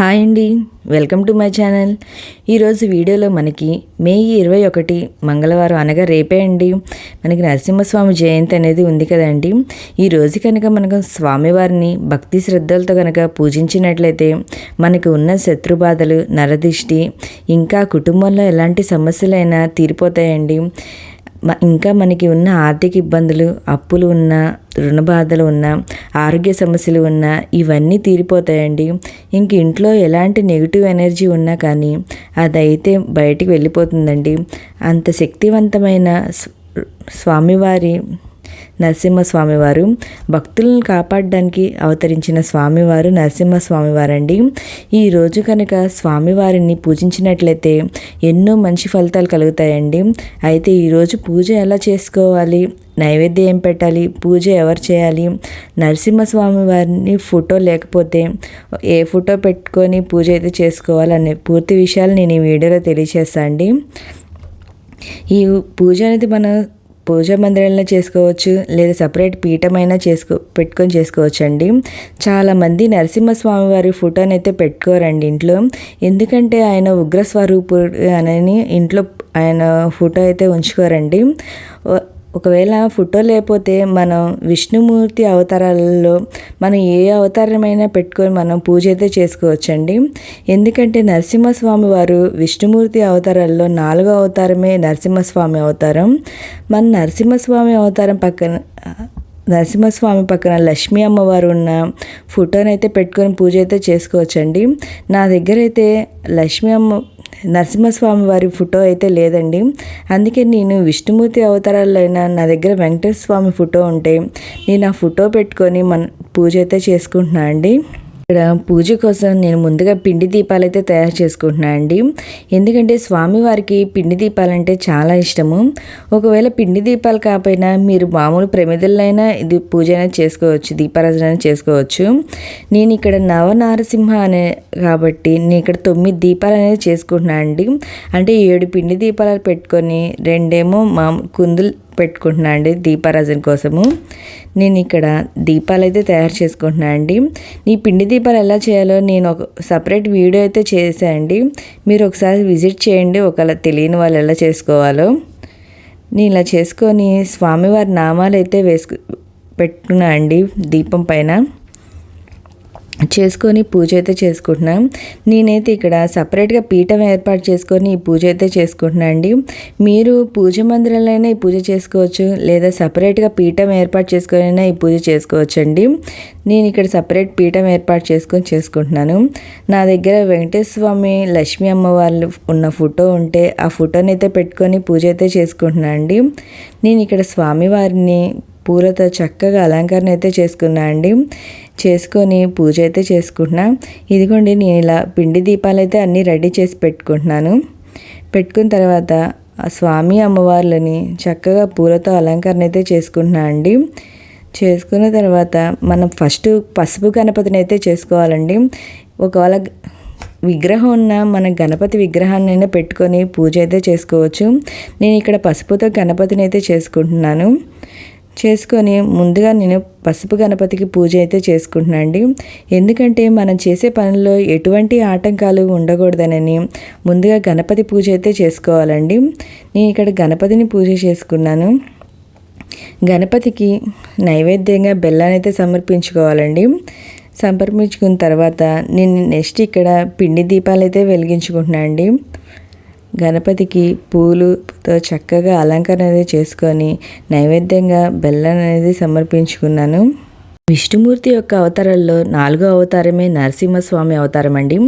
Hi అండి, welcome to my channel. ఈరోజు వీడియోలో మనకి మే 21 మంగళవారం అనగా రేపే అండి మనకి నరసింహస్వామి జయంతి అనేది ఉంది కదండి. ఈరోజు కనుక మనకు స్వామివారిని భక్తి శ్రద్ధలతో కనుక పూజించినట్లయితే మనకు ఉన్న శత్రు బాధలు, నరదిష్టి, ఇంకా కుటుంబంలో ఎలాంటి సమస్యలైనా తీరిపోతాయండి. ఇంకా మనకి ఉన్న ఆర్థిక ఇబ్బందులు, అప్పులు ఉన్న, రుణ బాధలు ఉన్న, ఆరోగ్య సమస్యలు ఉన్న ఇవన్నీ తీరిపోతాయండి. ఇంక ఇంట్లో ఎలాంటి నెగిటివ్ ఎనర్జీ ఉన్నా కానీ అదైతే బయటికి వెళ్ళిపోతుందండి. అంత శక్తివంతమైన స్వామివారి నరసింహస్వామివారు భక్తులను కాపాడడానికి అవతరించిన స్వామివారు నరసింహస్వామివారండి. ఈరోజు కనుక స్వామివారిని పూజించినట్లయితే ఎన్నో మంచి ఫలితాలు కలుగుతాయండి. అయితే ఈరోజు పూజ ఎలా చేసుకోవాలి, నైవేద్యం ఏం పెట్టాలి, పూజ ఎవరు చేయాలి, నరసింహస్వామి వారిని ఫోటో లేకపోతే ఏ ఫోటో పెట్టుకొని పూజ అయితే చేసుకోవాలనే పూర్తి విషయాలు నేను ఈ వీడియోలో తెలియజేస్తాను అండి. ఈ పూజ అనేది మనం పూజా మందిరంలో చేసుకోవచ్చు, లేదా సపరేట్ పీఠమైనా పెట్టుకొని చేసుకోవచ్చు అండి. చాలామంది నరసింహస్వామి వారి ఫోటోని అయితే పెట్టుకోరండి ఇంట్లో. ఎందుకంటే ఆయన ఉగ్రస్వరూపుడు అని ఇంట్లో ఆయన ఫోటో అయితే ఉంచుకోరండి. ఒకవేళ ఫోటో లేకపోతే మనం విష్ణుమూర్తి అవతారాలలో మనం ఏ అవతారమైనా పెట్టుకొని మనం పూజ అయితే చేసుకోవచ్చండి. ఎందుకంటే నరసింహస్వామి వారు విష్ణుమూర్తి అవతారాల్లో 4వ అవతారమే నరసింహస్వామి అవతారం. మన నరసింహస్వామి అవతారం నరసింహస్వామి పక్కన లక్ష్మీ అమ్మవారు ఉన్న ఫోటోని అయితే పెట్టుకొని పూజ అయితే చేసుకోవచ్చండి. నా దగ్గర అయితే నరసింహస్వామి వారి ఫోటో అయితే లేదండి. అందుకే నేను విష్ణుమూర్తి అవతారాల్లో అయినా నా దగ్గర వెంకటేశ్వర స్వామి ఫోటో ఉంటే నేను ఆ ఫోటో పెట్టుకొని పూజ అయితే చేసుకుంటున్నాను అండి. ఇక్కడ పూజ కోసం నేను ముందుగా పిండి దీపాలు అయితే తయారు చేసుకుంటున్నాను అండి. ఎందుకంటే స్వామివారికి పిండి దీపాలంటే చాలా ఇష్టము. ఒకవేళ పిండి దీపాలు కాకపోయినా మీరు మామూలు ప్రమిదలైనా ఇది పూజ అనేది చేసుకోవచ్చు, దీపారాధన చేసుకోవచ్చు. నేను ఇక్కడ నవనారసింహ కాబట్టి నేను ఇక్కడ 9 దీపాలు అనేది చేసుకుంటున్నాను అండి. అంటే 7 పిండి దీపాలు పెట్టుకొని 2 కుందులు పెట్టుకుంటున్నాను అండి దీపారాధన కోసము. నేను ఇక్కడ దీపాలు అయితే తయారు చేసుకుంటున్నాను అండి. ఈ పిండి దీపాలు ఎలా చేయాలో నేను ఒక సపరేట్ వీడియో అయితే చేశానండి. మీరు ఒకసారి విజిట్ చేయండి, ఒకవేళ తెలియని వాళ్ళు ఎలా చేసుకోవాలో. నేను ఇలా చేసుకొని స్వామివారి నామాలు అయితే పెట్టుకున్నా అండి దీపం పైన చేసుకొని పూజ అయితే చేసుకుంటున్నాం. నేనైతే ఇక్కడ సపరేట్గా పీఠం ఏర్పాటు చేసుకొని ఈ పూజ అయితే చేసుకుంటున్నాను అండి. మీరు పూజ మందిరంలో ఈ పూజ చేసుకోవచ్చు, లేదా సపరేట్గా పీఠం ఏర్పాటు చేసుకొని ఈ పూజ చేసుకోవచ్చు అండి. నేను ఇక్కడ సపరేట్ పీఠం ఏర్పాటు చేసుకుంటున్నాను. నా దగ్గర వెంకటేశ్వర స్వామి, లక్ష్మీ అమ్మ వాళ్ళు ఉన్న ఫోటో ఉంటే ఆ ఫోటోని అయితే పెట్టుకొని పూజ అయితే చేసుకుంటున్నాను అండి. నేను ఇక్కడ స్వామివారిని పూలతో చక్కగా అలంకరణ అయితే చేసుకున్నా అండి. చేసుకొని పూజ అయితే చేసుకుంటున్నా. ఇదిగోండి నేను ఇలా పిండి దీపాలు అయితే అన్నీ రెడీ చేసి పెట్టుకుంటున్నాను. పెట్టుకున్న తర్వాత స్వామి అమ్మవార్లని చక్కగా పూలతో అలంకరణ అయితే చేసుకుంటున్నా అండి. చేసుకున్న తర్వాత మనం ఫస్ట్ పసుపు గణపతిని అయితే చేసుకోవాలండి. ఒకవేళ విగ్రహం ఉన్న మన గణపతి విగ్రహాన్ని అయినా పెట్టుకొని పూజ అయితే చేసుకోవచ్చు. నేను ఇక్కడ పసుపుతో గణపతిని అయితే చేసుకుంటున్నాను. చేసుకొని ముందుగా నేను పసుపు గణపతికి పూజ అయితే చేసుకుంటున్నాను అండి. ఎందుకంటే మనం చేసే పనుల్లో ఎటువంటి ఆటంకాలు ఉండకూడదనని ముందుగా గణపతి పూజ అయితే చేసుకోవాలండి. నేను ఇక్కడ గణపతిని పూజ చేసుకున్నాను. గణపతికి నైవేద్యంగా బెల్లాన్ని అయితే సమర్పించుకోవాలండి. సమర్పించుకున్న తర్వాత నేను నెక్స్ట్ ఇక్కడ పిండి దీపాలు అయితే వెలిగించుకుంటున్నాను అండి. గణపతికి పూలుతో చక్కగా అలంకరణ అనేది చేసుకొని నైవేద్యంగా బెల్లం అనేది సమర్పించుకున్నాను. విష్ణుమూర్తి యొక్క అవతారాల్లో 4వ అవతారమే నరసింహస్వామి అవతారం అండి.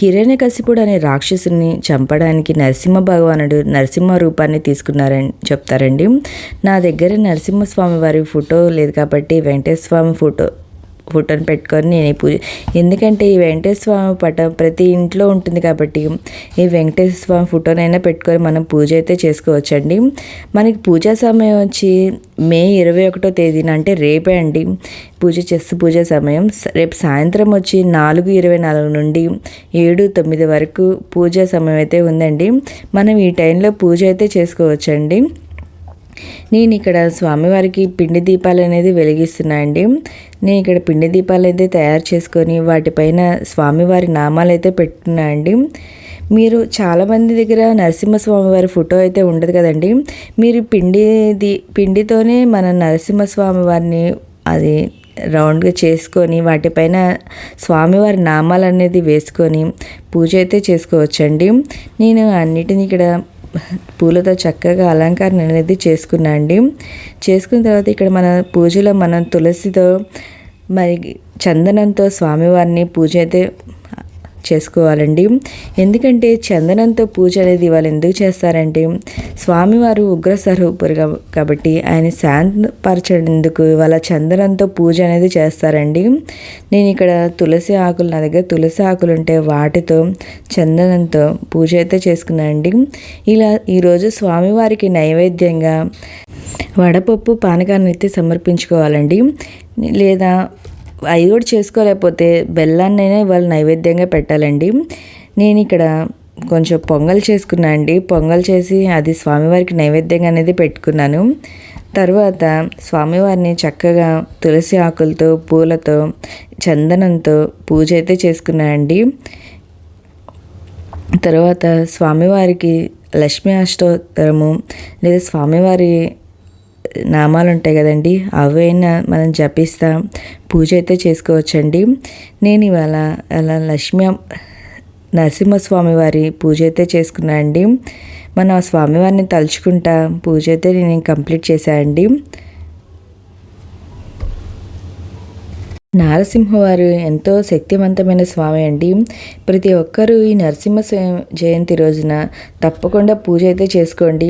హిరణ్యకశిపుడు అనే రాక్షసుని చంపడానికి నరసింహ భగవానుడు నరసింహ రూపాన్ని తీసుకున్నారని చెప్తారండి. నా దగ్గర నరసింహస్వామి వారి ఫోటో లేదు కాబట్టి వెంకటేశ్వర స్వామి ఫోటోని పెట్టుకొని నేను ఈ పూజ, ఎందుకంటే ఈ వెంకటేశ్వర స్వామి పటం ప్రతి ఇంట్లో ఉంటుంది కాబట్టి ఈ వెంకటేశ్వర స్వామి ఫోటోనైనా పెట్టుకొని మనం పూజ అయితే చేసుకోవచ్చండి. మనకి పూజా సమయం వచ్చి మే 21వ తేదీన అంటే రేపే అండి పూజా సమయం. రేపు సాయంత్రం వచ్చి 4:24 నుండి 7:09 వరకు పూజా సమయం అయితే ఉందండి. మనం ఈ టైంలో పూజ అయితే చేసుకోవచ్చండి. నేను ఇక్కడ స్వామివారికి పిండి దీపాలు అనేది వెలిగిస్తున్నా అండి. నేను ఇక్కడ పిండి దీపాలు అయితే తయారు చేసుకొని వాటిపైన స్వామివారి నామాలు అయితే పెట్టుకున్నా అండి. మీరు చాలామంది దగ్గర నరసింహస్వామి వారి ఫోటో అయితే ఉండదు కదండి. మీరు పిండితోనే మన నరసింహస్వామి వారిని అది రౌండ్గా చేసుకొని వాటిపైన స్వామివారి నామాలు అనేది వేసుకొని పూజ అయితే చేసుకోవచ్చండి. నేను అన్నిటిని ఇక్కడ పూలతో చక్కగా అలంకరణ అనేది చేసుకున్నా అండి. చేసుకున్న తర్వాత ఇక్కడ మన పూజలో మనం తులసితో మరి చందనంతో స్వామివారిని పూజ అయితే చేసుకోవాలండి. ఎందుకంటే చందనంతో పూజ అనేది వాళ్ళు ఎందుకు చేస్తారంటే స్వామివారు ఉగ్ర స్వరూపురు కాబట్టి ఆయన శాంతపరచేందుకు వాళ్ళ చందనంతో పూజ అనేది చేస్తారండి. నేను ఇక్కడ తులసి ఆకులు, నా దగ్గర తులసి ఆకులు ఉంటే వాటితో చందనంతో పూజ అయితే చేసుకున్నాను అండి. ఇలా ఈరోజు స్వామివారికి నైవేద్యంగా వడపప్పు పానకాన్ని అయితే సమర్పించుకోవాలండి. లేదా అవి కూడా చేసుకోలేకపోతే బెల్లాన్నైనా ఇవాళ నైవేద్యంగా పెట్టాలండి. నేను ఇక్కడ కొంచెం పొంగల్ చేసుకున్నా అండి. పొంగల్ చేసి అది స్వామివారికి నైవేద్యంగా అనేది పెట్టుకున్నాను. తర్వాత స్వామివారిని చక్కగా తులసి ఆకులతో, పూలతో, చందనంతో పూజ అయితే చేసుకున్నా అండి. తర్వాత స్వామివారికి లక్ష్మీ అష్టోత్తరము లేదా స్వామివారి నామాలు ఉంటాయి కదండి, అవైనా మనం జపిస్తా పూజ అయితే చేసుకోవచ్చండి. నేను ఇవాళ అలా నరసింహస్వామి వారి పూజ అయితే చేసుకున్నా అండి. మన స్వామివారిని తలుచుకుంటా పూజ అయితే నేను కంప్లీట్ చేశానండి. నరసింహవారు ఎంతో శక్తివంతమైన స్వామి అండి. ప్రతి ఒక్కరూ ఈ నరసింహ జయంతి రోజున తప్పకుండా పూజ అయితే చేసుకోండి.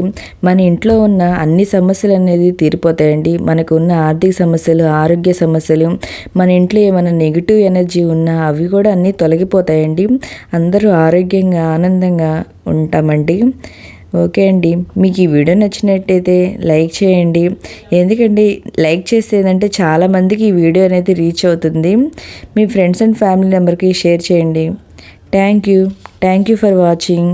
మన ఇంట్లో ఉన్న అన్ని సమస్యలు అనేది తీరిపోతాయండి. మనకు ఉన్న ఆర్థిక సమస్యలు, ఆరోగ్య సమస్యలు, మన ఇంట్లో ఏమైనా నెగిటివ్ ఎనర్జీ ఉన్నా అవి కూడా అన్నీ తొలగిపోతాయండి. అందరూ ఆరోగ్యంగా ఆనందంగా ఉంటామండి. ఓకే అండి, మీకు ఈ వీడియో నచ్చినట్టయితే లైక్ చేయండి. ఎందుకంటే లైక్ చేసేదంటే చాలామందికి ఈ వీడియో అనేది రీచ్ అవుతుంది. మీ ఫ్రెండ్స్ అండ్ ఫ్యామిలీ మెంబర్కి షేర్ చేయండి. Thank you for watching.